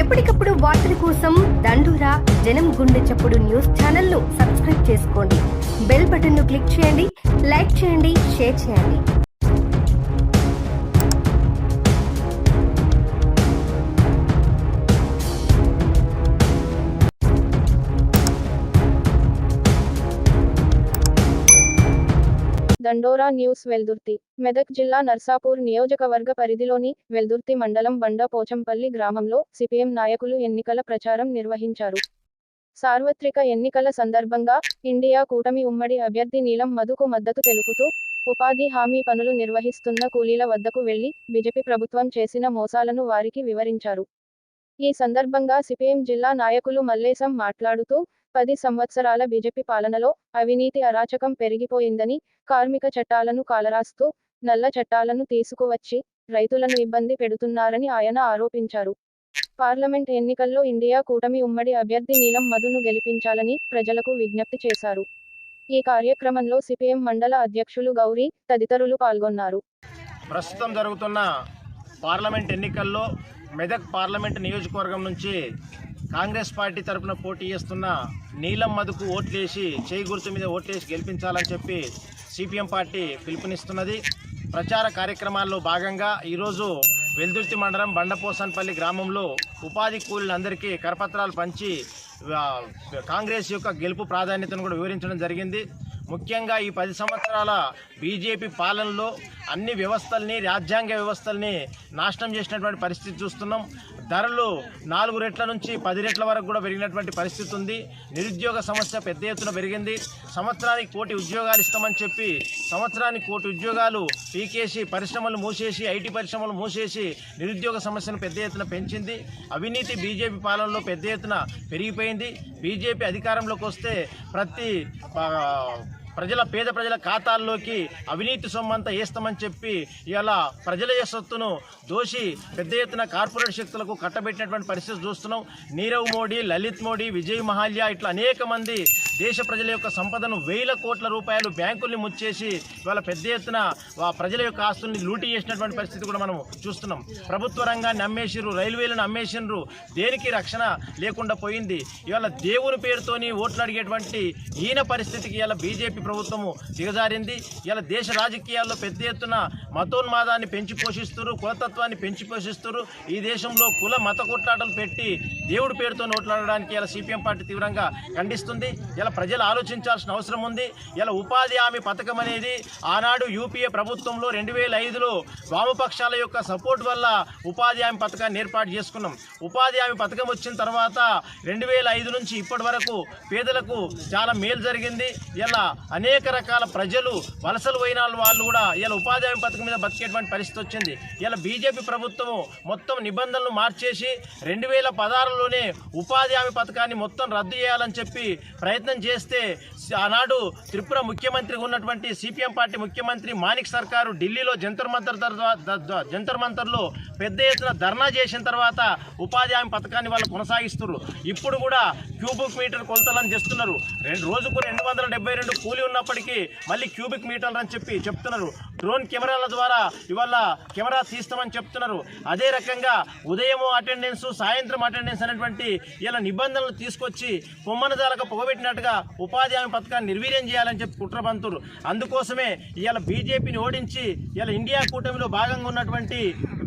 ఎప్పటికప్పుడు వార్తల కోసం దండోరా జనం గుండె చప్పుడు న్యూస్ ఛానల్ ను సబ్స్క్రైబ్ చేసుకోండి. బెల్ బటన్ ను క్లిక్ చేయండి, లైక్ చేయండి, షేర్ చేయండి. దండోరా న్యూస్ వెల్దుర్తి. మెదక్ జిల్లా నర్సాపూర్ నియోజకవర్గ పరిధిలోని వెల్దుర్తి మండలం బండ పోచంపల్లి గ్రామంలో సిపిఎం నాయకులు ఎన్నికల ప్రచారం నిర్వహించారు. సార్వత్రిక ఎన్నికల సందర్భంగా ఇండియా కూటమి ఉమ్మడి అభ్యర్థి నీలం మధుకు మద్దతు తెలుపుతూ ఉపాధి హామీ పనులు నిర్వహిస్తున్న కూలీల వద్దకు వెళ్లి బీజేపీ ప్రభుత్వం చేసిన మోసాలను వారికి వివరించారు. ఈ సందర్భంగా సిపిఎం జిల్లా నాయకులు మల్లేశం మాట్లాడుతూ 10 సంవత్సరాల బీజేపీ పాలనలో అవినీతి అరాచకం పెరిగిపోయిందని, కార్మిక చట్టాలను కాలరాస్తూ నల్ల చట్టాలను తీసుకువచ్చి రైతులను ఇబ్బంది పెడుతున్నారని ఆయన ఆరోపించారు. పార్లమెంట్ ఎన్నికల్లో ఇండియా కూటమి ఉమ్మడి అభ్యర్థి నీలం మధును గెలిపించాలని ప్రజలకు విజ్ఞప్తి చేశారు. ఈ కార్యక్రమంలో సిపిఎం మండల అధ్యక్షులు గౌరీ తదితరులు పాల్గొన్నారు. ప్రస్తుతం జరుగుతున్న పార్లమెంట్ ఎన్నికల్లో మెదక్ పార్లమెంట్ నియోజకవర్గం నుంచి కాంగ్రెస్ పార్టీ తరఫున పోటీ చేస్తున్న నీలం మధుకు ఓట్లేసి చేయి గుర్తు మీద ఓట్లేసి గెలిపించాలని చెప్పి సిపిఎం పార్టీ పిలుపునిస్తున్నది. ప్రచార కార్యక్రమాల్లో భాగంగా ఈరోజు వెల్దుర్తి మండలం బండపోసన్పల్లి గ్రామంలో ఉపాధి కూలీలందరికీ కరపత్రాలు పంచి కాంగ్రెస్ యొక్క గెలుపు ప్రాధాన్యతను కూడా వివరించడం జరిగింది. ముఖ్యంగా ఈ 10 సంవత్సరాల బీజేపీ పాలనలో అన్ని వ్యవస్థల్ని, రాజ్యాంగ వ్యవస్థల్ని నాశనం చేసినటువంటి పరిస్థితి చూస్తున్నాం. ధరలు 4 రెట్ల నుంచి 10 రెట్ల వరకు కూడా పెరిగినటువంటి పరిస్థితి ఉంది. నిరుద్యోగ సమస్య పెద్ద ఎత్తున పెరిగింది. సంవత్సరానికి 1 కోటి ఉద్యోగాలు ఇస్తామని చెప్పి సంవత్సరానికి 1 కోటి ఉద్యోగాలు పీకేసి పరిశ్రమలు మూసేసి, ఐటీ పరిశ్రమలు మూసేసి నిరుద్యోగ సమస్యను పెద్ద ఎత్తున పెంచింది. అవినీతి బీజేపీ పాలనలో పెద్ద ఎత్తున పెరిగిపోయింది. బీజేపీ అధికారంలోకి వస్తే ప్రతి పేద ప్రజల ఖాతాల్లోకి అవినీతి సొమ్మంతా వేస్తామని చెప్పి ఇలా ప్రజల సొత్తును దోషి పెద్ద ఎత్తున కార్పొరేట్ శక్తులకు కట్టబెట్టినటువంటి పరిస్థితి చూస్తున్నాం. నీరవ్ మోడీ, లలిత్ మోడీ, విజయ్ మహాల్యా ఇట్లా అనేక మంది దేశ ప్రజల యొక్క సంపదను 1000 కోట్ల రూపాయలు బ్యాంకుల్ని ముచ్చేసి ఇవాళ పెద్ద ఎత్తున ప్రజల యొక్క ఆస్తుల్ని లూటీ చేసినటువంటి పరిస్థితి కూడా మనం చూస్తున్నాం. ప్రభుత్వ రంగాన్ని అమ్మేసిర్రు, రైల్వేలను అమ్మేసిర్రు, దేనికి రక్షణ లేకుండా పోయింది. ఇవాళ దేవుని పేరుతోని ఓట్లు అడిగేటువంటి ఈయన పరిస్థితికి ఇలా బీజేపీ ప్రభుత్వము దిగజారింది. ఇలా దేశ రాజకీయాల్లో పెద్ద ఎత్తున మతోన్మాదాన్ని పెంచి పోషిస్తున్నారు, కులతత్వాన్ని పెంచి పోషిస్తున్నారు. ఈ దేశంలో కుల మత కొట్లాటలు పెట్టి దేవుడి పేరుతో ఓట్లాడడానికి ఇలా సిపిఎం పార్టీ తీవ్రంగా ఖండిస్తుంది. ఇలా ప్రజలు ఆలోచించాల్సిన అవసరం ఉంది. ఇలా ఉపాధి హామీ పథకం అనేది ఆనాడు యూపీఏ ప్రభుత్వంలో 2005లో వామపక్షాల యొక్క సపోర్ట్ వల్ల ఉపాధి హామీ పథకాన్ని ఏర్పాటు చేసుకున్నాం. ఉపాధి హామీ పథకం వచ్చిన తర్వాత 2005 నుంచి ఇప్పటి వరకు పేదలకు చాలా మేలు జరిగింది. ఇలా అనేక రకాల ప్రజలు వలసలు పోయిన వాళ్ళు కూడా ఇలా ఉపాధి హామీ పథకం మీద బతికేటువంటి పరిస్థితి వచ్చింది. ఇలా బీజేపీ ప్రభుత్వం మొత్తం నిబంధనలు మార్చేసి 2016లోనే ఉపాధి హామీ పథకాన్ని మొత్తం రద్దు చేయాలని చెప్పి ప్రయత్నం చేస్తే ఆనాడు త్రిపుర ముఖ్యమంత్రిగా ఉన్నటువంటి సిపిఎం పార్టీ ముఖ్యమంత్రి మాణిక్ సర్కారు ఢిల్లీలో జంతర్ మంతర్లో పెద్ద ఎత్తున ధర్నా చేసిన తర్వాత ఉపాధి హామీ పథకాన్ని వాళ్ళు కొనసాగిస్తున్నారు. ఇప్పుడు కూడా క్యూబిక్ మీటర్ కొలతలని చేస్తున్నారు. రోజుకు 272 కూలీ ఉన్నప్పటికీ మళ్ళీ క్యూబిక్ మీటర్లు అని చెప్పి చెప్తున్నారు. డ్రోన్ కెమెరాల ద్వారా ఇవాళ కెమెరా తీస్తామని చెప్తున్నారు. అదే రకంగా ఉదయం అటెండెన్స్, సాయంత్రం అటెండెన్స్ అనేటువంటి ఇలా నిబంధనలు తీసుకొచ్చి పొమ్మనదాలకు పొగబెట్టినట్టుగా ఉపాధి హామీ పథకాన్ని నిర్వీర్యం చేయాలని చెప్పి కుట్రబంతురు. అందుకోసమే ఇవాళ బీజేపీని ఓడించి ఇలా ఇండియా కూటమిలో భాగంగా ఉన్నటువంటి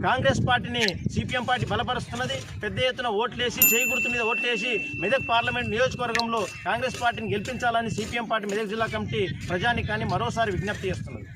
కాంగ్రెస్ పార్టీని సిపిఎం పార్టీ బలపరుస్తున్నది. పెద్ద ఎత్తున ఓట్లేసి చేయి గుర్తు మీద ఓట్లేసి మెదక్ పార్లమెంట్ నియోజకవర్గంలో కాంగ్రెస్ పార్టీని గెలిపించాలని సిపిఎం పార్టీ మెదక్ జిల్లా కమిటీ ప్రజానికాన్ని మరోసారి విజ్ఞప్తి చేస్తున్నది.